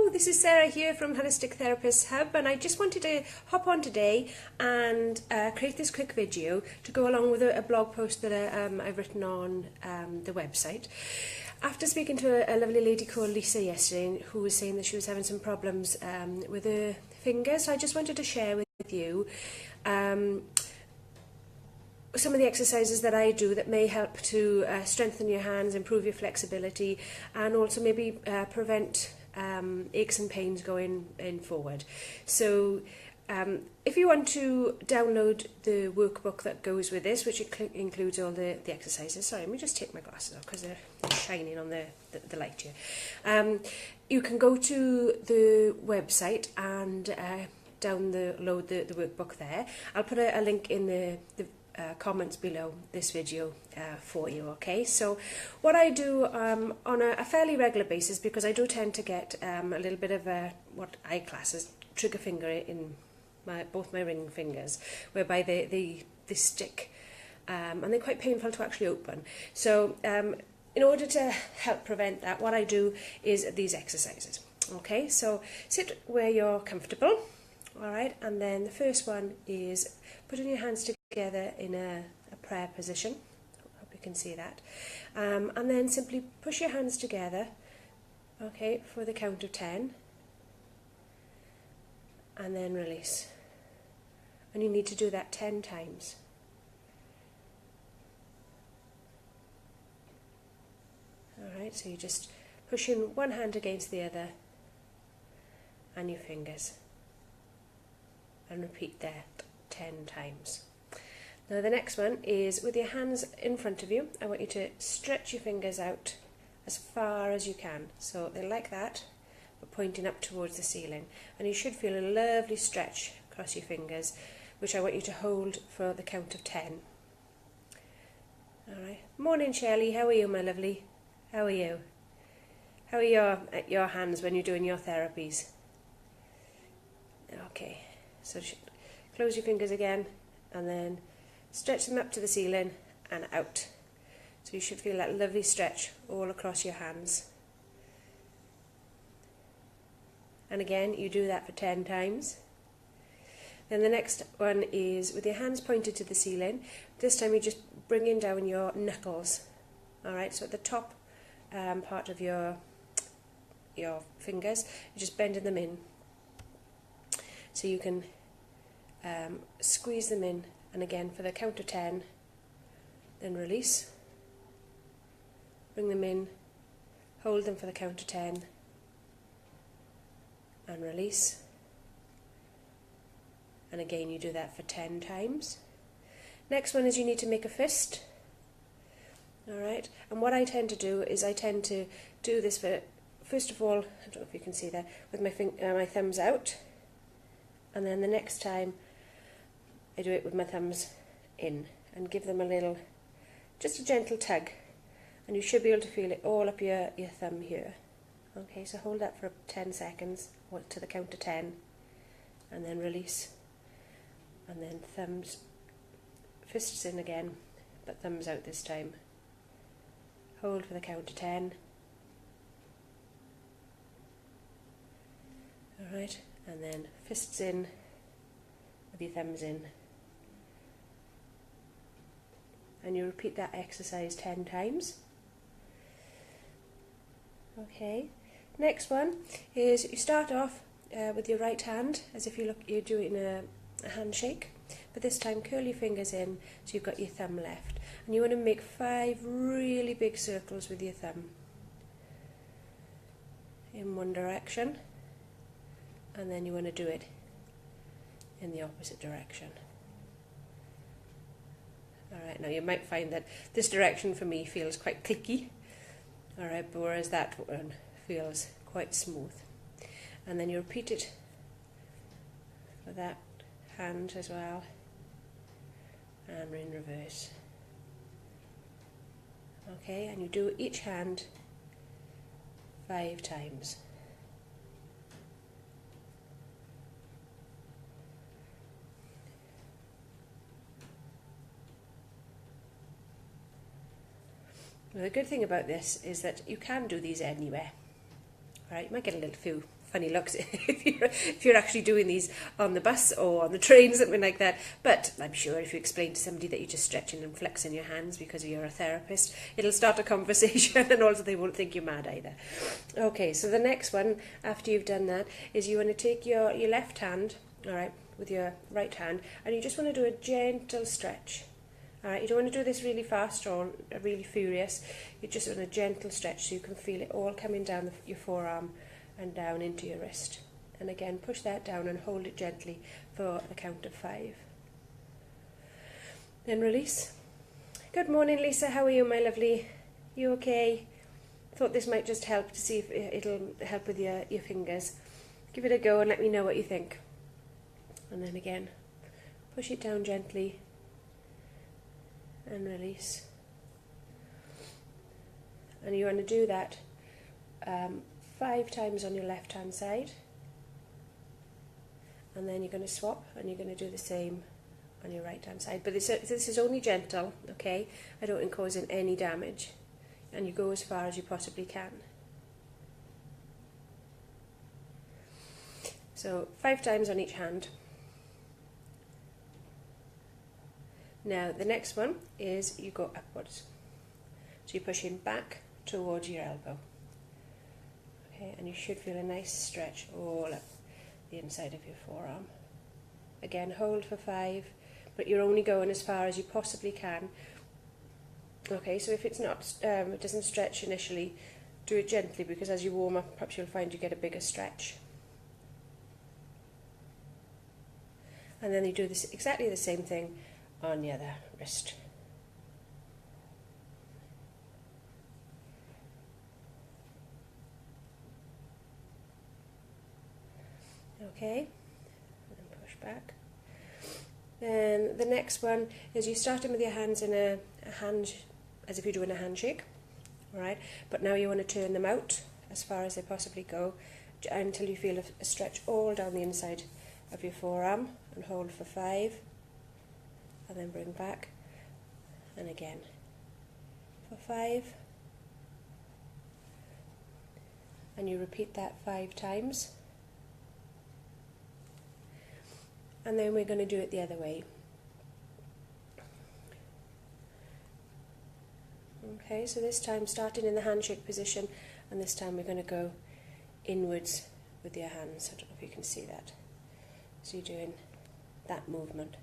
Hello, this is Sarah here from Holistic Therapist Hub, and I just wanted to hop on today and create this quick video to go along with a blog post that I've written on the website. After speaking to a lovely lady called Lisa yesterday, who was saying that she was having some problems with her fingers, so I just wanted to share with you some of the exercises that I do that may help to strengthen your hands, improve your flexibility, and also maybe prevent aches and pains going in forward. So if you want to download the workbook that goes with this, which includes all the exercises, sorry, let me just take my glasses off because they're shining on the light here. You can go to the website and download the workbook there. I'll put a link in the comments below this video for you. Okay, so what I do on a fairly regular basis, because I do tend to get a little bit of what I class as trigger finger in both my ring fingers, whereby they stick and they're quite painful to actually open. So in order to help prevent that, what I do is these exercises. Okay, so sit where you're comfortable. All right, and then the first one is putting your hands together in a prayer position. Hope you can see that. And then simply push your hands together, okay, for the count of 10. And then release. And you need to do that 10 times. All right, so you're just pushing one hand against the other and your fingers. And repeat that 10 times. Now the next one is with your hands in front of you. I want you to stretch your fingers out as far as you can. So they're like that, but pointing up towards the ceiling. And you should feel a lovely stretch across your fingers, which I want you to hold for the count of 10. Alright. Morning, Shelley. How are you, my lovely? How are you? How are your hands when you're doing your therapies? Okay. So close your fingers again and then stretch them up to the ceiling and out. So you should feel that lovely stretch all across your hands. And again, you do that for 10 times. Then the next one is with your hands pointed to the ceiling. This time you're just bringing down your knuckles. Alright, so at the top part of your fingers, you're just bending them in. So you can squeeze them in, and again for the count of 10, then release, bring them in, hold them for the count of 10 and release, and again you do that for 10 times. Next one is you need to make a fist. Alright, and what I tend to do is I tend to do this for, first of all, I don't know if you can see that, with my thumbs out, and then the next time I do it with my thumbs in and give them a little, just a gentle tug, and you should be able to feel it all up your thumb here. Okay, so hold that for 10 seconds to the count of 10 and then release, and then thumbs, fists in again but thumbs out this time. Hold for the count of 10. Alright, and then fists in with your thumbs in. And you repeat that exercise 10 times. Okay, next one is you start off with your right hand as if you're doing a handshake, but this time curl your fingers in so you've got your thumb left, and you want to make 5 really big circles with your thumb in one direction, and then you want to do it in the opposite direction. Alright, now you might find that this direction for me feels quite clicky, alright, but whereas that one feels quite smooth. And then you repeat it for that hand as well, and in reverse. Okay, and you do each hand 5 times. Well, the good thing about this is that you can do these anywhere. Right, you might get a little funny looks if you're actually doing these on the bus or on the train, something like that. But I'm sure if you explain to somebody that you're just stretching and flexing your hands because you're a therapist, it'll start a conversation, and also they won't think you're mad either. Okay, so the next one, after you've done that, is you want to take your left hand, all right, with your right hand, and you just want to do a gentle stretch. All right, you don't want to do this really fast or really furious. You just want a gentle stretch so you can feel it all coming down your forearm and down into your wrist. And again, push that down and hold it gently for a count of 5. Then release. Good morning, Lisa. How are you, my lovely? You okay? Thought this might just help to see if it'll help with your fingers. Give it a go and let me know what you think. And then again, push it down gently and release. And you want to do that 5 times on your left hand side, and then you're going to swap and you're going to do the same on your right hand side. But this is only gentle, okay? I don't want causing any damage, and you go as far as you possibly can. So 5 times on each hand. Now the next one is you go upwards, so you're pushing back towards your elbow. Okay, and you should feel a nice stretch all up the inside of your forearm. Again, hold for 5, but you're only going as far as you possibly can. Okay, so if it's not, it doesn't stretch initially, do it gently, because as you warm up, perhaps you'll find you get a bigger stretch. And then you do this exactly the same thing on the other wrist. Okay, and push back. Then the next one is you start in with your hands in a hand, as if you're doing a handshake, all right? But now you want to turn them out as far as they possibly go until you feel a stretch all down the inside of your forearm, and hold for 5, and then bring back, and again for 5, and you repeat that 5 times. And then we're going to do it the other way. Okay, so this time starting in the handshake position, and this time we're going to go inwards with your hands. I don't know if you can see that. So you're doing that movement.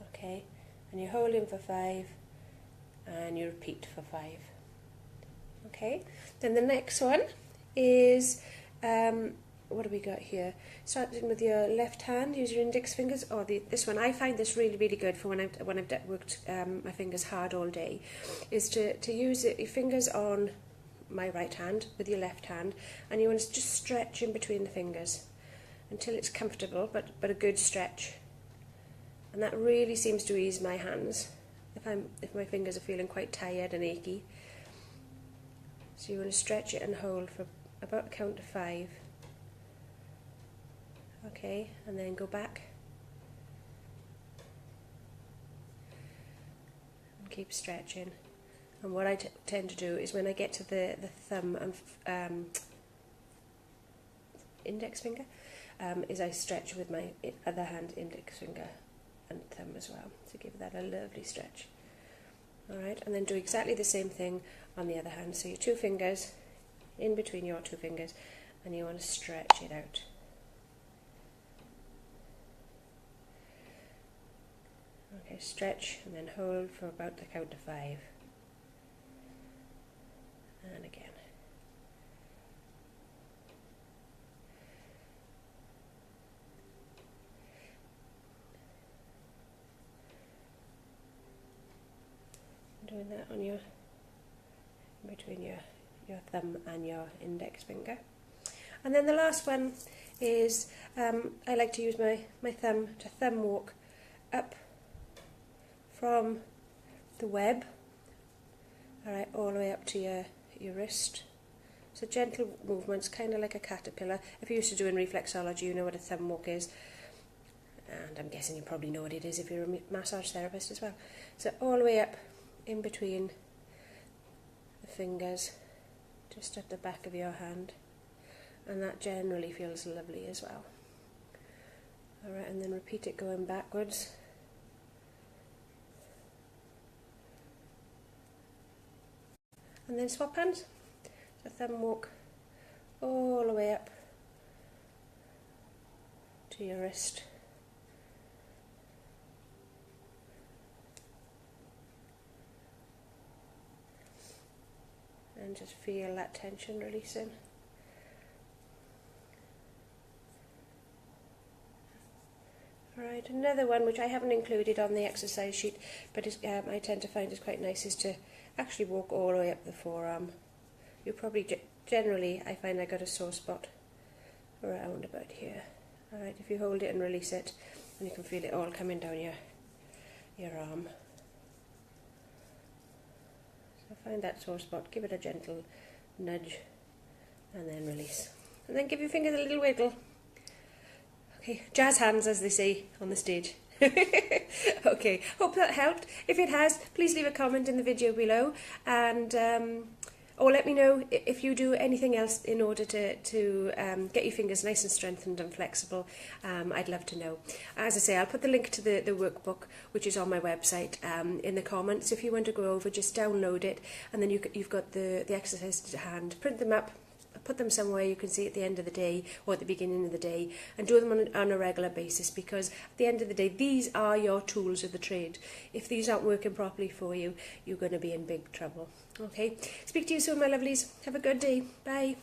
Okay, and you hold in for 5, and you repeat for 5. Okay, then the next one is what do we got here? Starting with your left hand, use your index fingers, or this one. I find this really, really good for when I've worked my fingers hard all day, is to use your fingers on my right hand with your left hand, and you want to just stretch in between the fingers until it's comfortable, but a good stretch. And that really seems to ease my hands if my fingers are feeling quite tired and achy. So you want to stretch it and hold for about a count of 5. Okay, and then go back and keep stretching. And what I tend to do is when I get to the thumb and index finger, is I stretch with my other hand, index finger and thumb as well, to give that a lovely stretch. Alright, and then do exactly the same thing on the other hand. So your 2 fingers in between your 2 fingers, and you want to stretch it out. Okay, stretch and then hold for about the count of 5. And again. Doing that on your, between your thumb and your index finger. And then the last one is, I like to use my thumb to thumb walk up from the web, alright, all the way up to your wrist. So gentle movements, kind of like a caterpillar. If you're used to doing reflexology, you know what a thumb walk is. And I'm guessing you probably know what it is if you're a massage therapist as well. So all the way up in between the fingers to just at the back of your hand, and that generally feels lovely as well. Alright, and then repeat it going backwards. And then swap hands. So thumb walk all the way up to your wrist. And just feel that tension releasing. Alright, another one which I haven't included on the exercise sheet, but I tend to find is quite nice, is to actually walk all the way up the forearm. You probably, generally, I find I got a sore spot around about here. Alright, if you hold it and release it, and you can feel it all coming down your arm. So find that sore spot, give it a gentle nudge, and then release. And then give your fingers a little wiggle. Okay, jazz hands, as they say on the stage. Okay, hope that helped. If it has, please leave a comment in the video below, and or let me know if you do anything else in order to get your fingers nice and strengthened and flexible. I'd love to know. As I say, I'll put the link to the workbook, which is on my website, in the comments. If you want to go over, just download it, and then you've got the exercises to hand. Print them up, put them somewhere you can see at the end of the day or at the beginning of the day, and do them on a regular basis, because at the end of the day, these are your tools of the trade. If these aren't working properly for you, you're going to be in big trouble. Okay, speak to you soon, my lovelies. Have a good day. Bye.